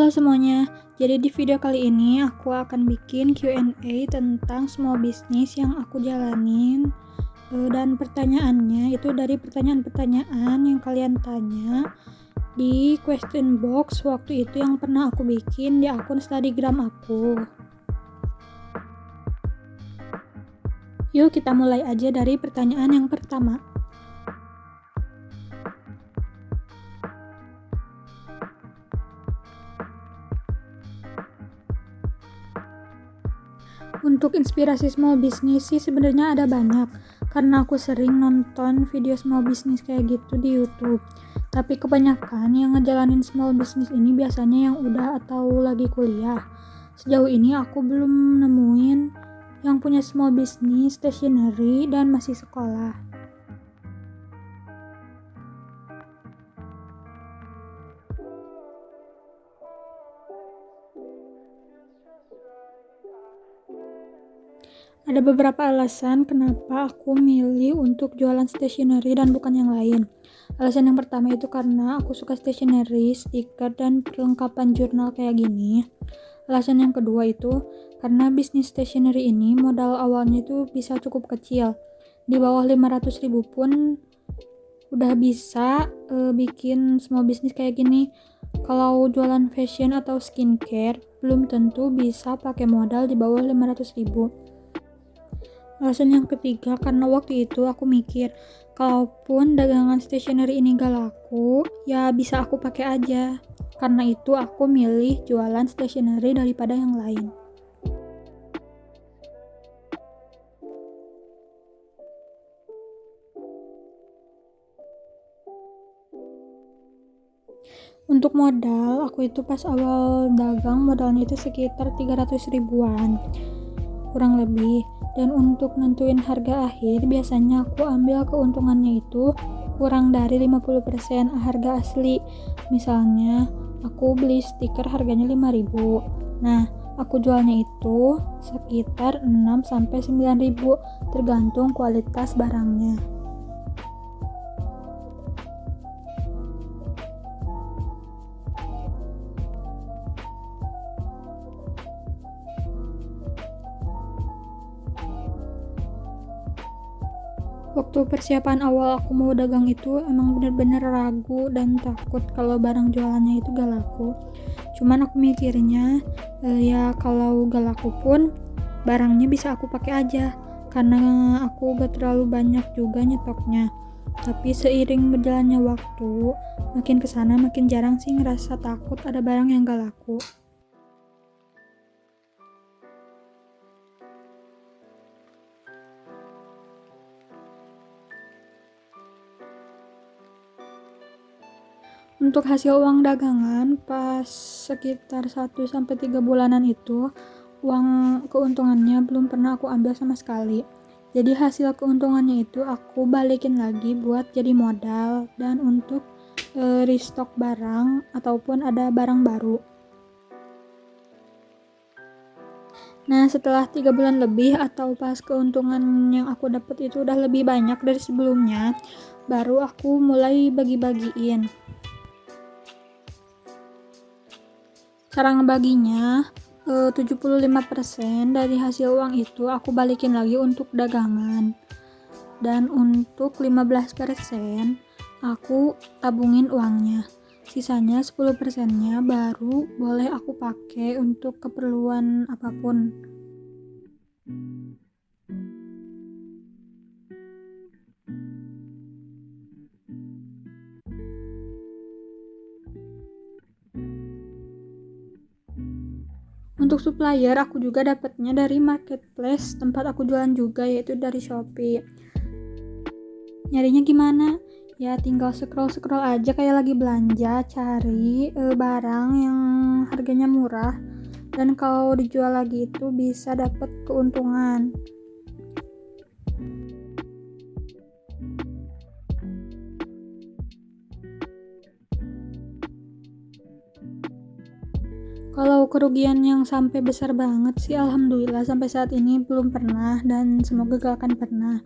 Halo semuanya, jadi di video kali ini aku akan bikin Q&A tentang small business yang aku jalanin. Dan pertanyaannya itu dari pertanyaan-pertanyaan yang kalian tanya di question box waktu itu yang pernah aku bikin di akun Instagram aku. Yuk kita mulai aja dari pertanyaan yang pertama. Untuk inspirasi small business sih sebenarnya ada banyak, karena aku sering nonton video small business kayak gitu di YouTube. Tapi kebanyakan yang ngejalanin small business ini biasanya yang udah atau lagi kuliah. Sejauh ini aku belum nemuin yang punya small business, stationery, dan masih sekolah. Ada beberapa alasan kenapa aku milih untuk jualan stationery dan bukan yang lain. Alasan yang pertama itu karena aku suka stationery, stiker, dan perlengkapan jurnal kayak gini. Alasan yang kedua itu karena bisnis stationery ini modal awalnya itu bisa cukup kecil. Di bawah 500.000 pun udah bisa bikin small business kayak gini. Kalau jualan fashion atau skincare belum tentu bisa pakai modal di bawah 500.000. Alasan yang ketiga karena waktu itu aku mikir kalaupun dagangan stationery ini gak laku, ya bisa aku pakai aja. Karena itu aku milih jualan stationery daripada yang lain. Untuk modal, aku itu pas awal dagang modalnya itu sekitar 300 ribuan kurang lebih. Dan untuk nentuin harga akhir biasanya aku ambil keuntungannya itu kurang dari 50% harga asli. Misalnya aku beli stiker harganya 5.000. Nah, aku jualnya itu sekitar 6-9.000 tergantung kualitas barangnya. Waktu persiapan awal aku mau dagang itu emang bener-bener ragu dan takut kalau barang jualannya itu gak laku. Cuman aku mikirnya ya kalau gak laku pun barangnya bisa aku pakai aja, karena aku gak terlalu banyak juga nyetoknya. Tapi seiring berjalannya waktu, makin kesana makin jarang sih ngerasa takut ada barang yang gak laku. Untuk hasil uang dagangan pas sekitar 1-3 bulanan itu, uang keuntungannya belum pernah aku ambil sama sekali. Jadi hasil keuntungannya itu aku balikin lagi buat jadi modal dan untuk restock barang ataupun ada barang baru. Nah, setelah 3 bulan lebih atau pas keuntungan yang aku dapat itu udah lebih banyak dari sebelumnya, baru aku mulai bagi-bagiin. Cara ngebaginya 75% dari hasil uang itu aku balikin lagi untuk dagangan, dan untuk 15% aku tabungin uangnya. Sisanya 10%-nya baru boleh aku pakai untuk keperluan apapun. Untuk supplier aku juga dapatnya dari marketplace tempat aku jualan juga, yaitu dari Shopee. Nyarinya gimana? Ya tinggal scroll aja kayak lagi belanja, cari barang yang harganya murah, dan kalau dijual lagi itu bisa dapat keuntungan. Kalau kerugian yang sampai besar banget sih alhamdulillah sampai saat ini belum pernah, dan semoga gak akan pernah.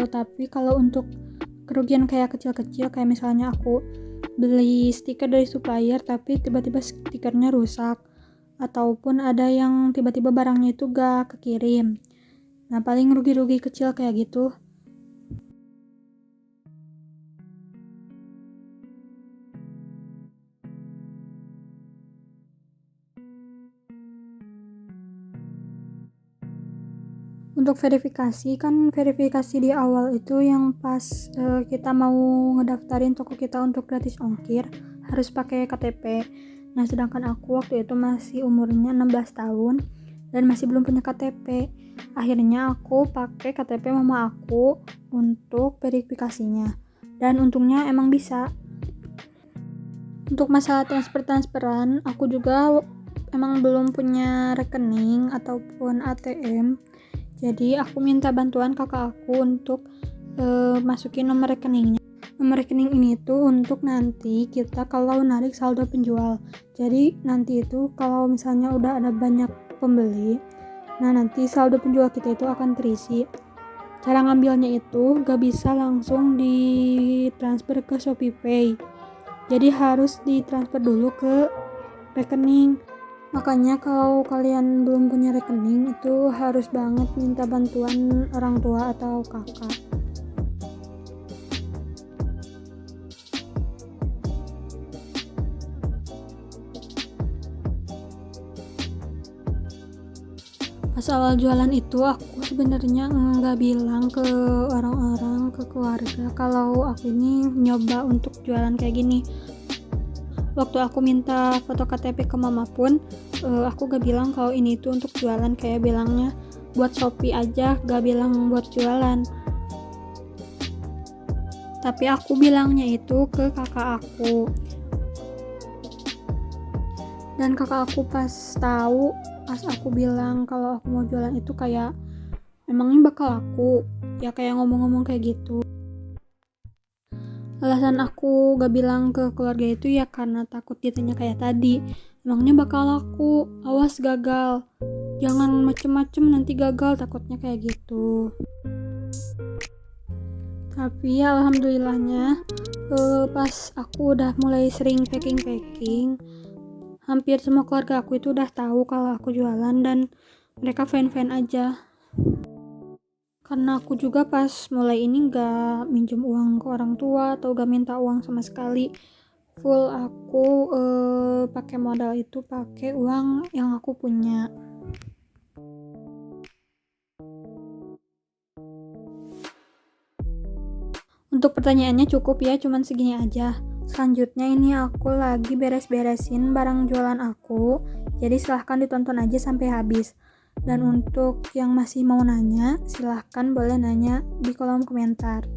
Tapi kalau untuk kerugian kayak kecil-kecil, kayak misalnya aku beli stiker dari supplier tapi tiba-tiba stikernya rusak, ataupun ada yang tiba-tiba barangnya itu gak kekirim. Nah, paling rugi-rugi kecil kayak gitu. Untuk verifikasi di awal itu yang pas kita mau ngedaftarin toko kita untuk gratis ongkir harus pakai KTP. Nah, sedangkan aku waktu itu masih umurnya 16 tahun dan masih belum punya KTP. Akhirnya aku pakai KTP mama aku untuk verifikasinya. Dan untungnya emang bisa. Untuk masalah transferan, aku juga emang belum punya rekening ataupun ATM. Jadi aku minta bantuan kakak aku untuk masukin nomor rekeningnya. Nomor rekening ini tuh untuk nanti kita kalau narik saldo penjual. Jadi nanti itu kalau misalnya udah ada banyak pembeli, nah nanti saldo penjual kita itu akan terisi. Cara ngambilnya itu gak bisa langsung ditransfer ke ShopeePay. Jadi harus ditransfer dulu ke rekening. Makanya kalau kalian belum punya rekening itu harus banget minta bantuan orang tua atau kakak. Pas awal jualan itu aku sebenarnya nggak bilang ke orang-orang, ke keluarga kalau aku ini nyoba untuk jualan kayak gini. Waktu aku minta foto KTP ke mama pun aku gak bilang kalau ini tuh untuk jualan, kayak bilangnya buat Shopee aja, gak bilang buat jualan. Tapi aku bilangnya itu ke kakak aku. Dan kakak aku pas tahu, pas aku bilang kalau aku mau jualan itu kayak emangnya bakal laku? Ya kayak ngomong-ngomong kayak gitu. Alasan aku gak bilang ke keluarga itu ya karena takut ditanya kayak tadi, emangnya bakal laku, awas gagal, jangan macem-macem nanti gagal, takutnya kayak gitu. Tapi ya alhamdulillahnya pas aku udah mulai sering packing, hampir semua keluarga aku itu udah tahu kalau aku jualan dan mereka fan-fan aja. Karena aku juga pas mulai ini gak minjem uang ke orang tua atau gak minta uang sama sekali. Full aku pakai modal itu pakai uang yang aku punya. Untuk pertanyaannya cukup ya, cuman segini aja. Selanjutnya ini aku lagi beres-beresin barang jualan aku. Jadi silahkan ditonton aja sampai habis. Dan untuk yang masih mau nanya, silahkan boleh nanya di kolom komentar.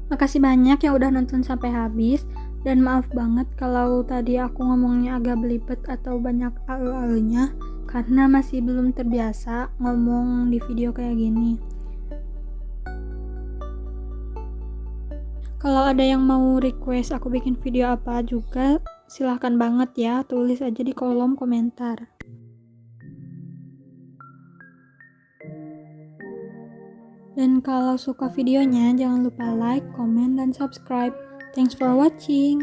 Makasih banyak yang udah nonton sampai habis, dan maaf banget kalau tadi aku ngomongnya agak belibet atau banyak nya karena masih belum terbiasa ngomong di video kayak gini. Kalau ada yang mau request aku bikin video apa juga, silahkan banget ya, tulis aja di kolom komentar. Dan kalau suka videonya, jangan lupa like, comment, dan subscribe. Thanks for watching.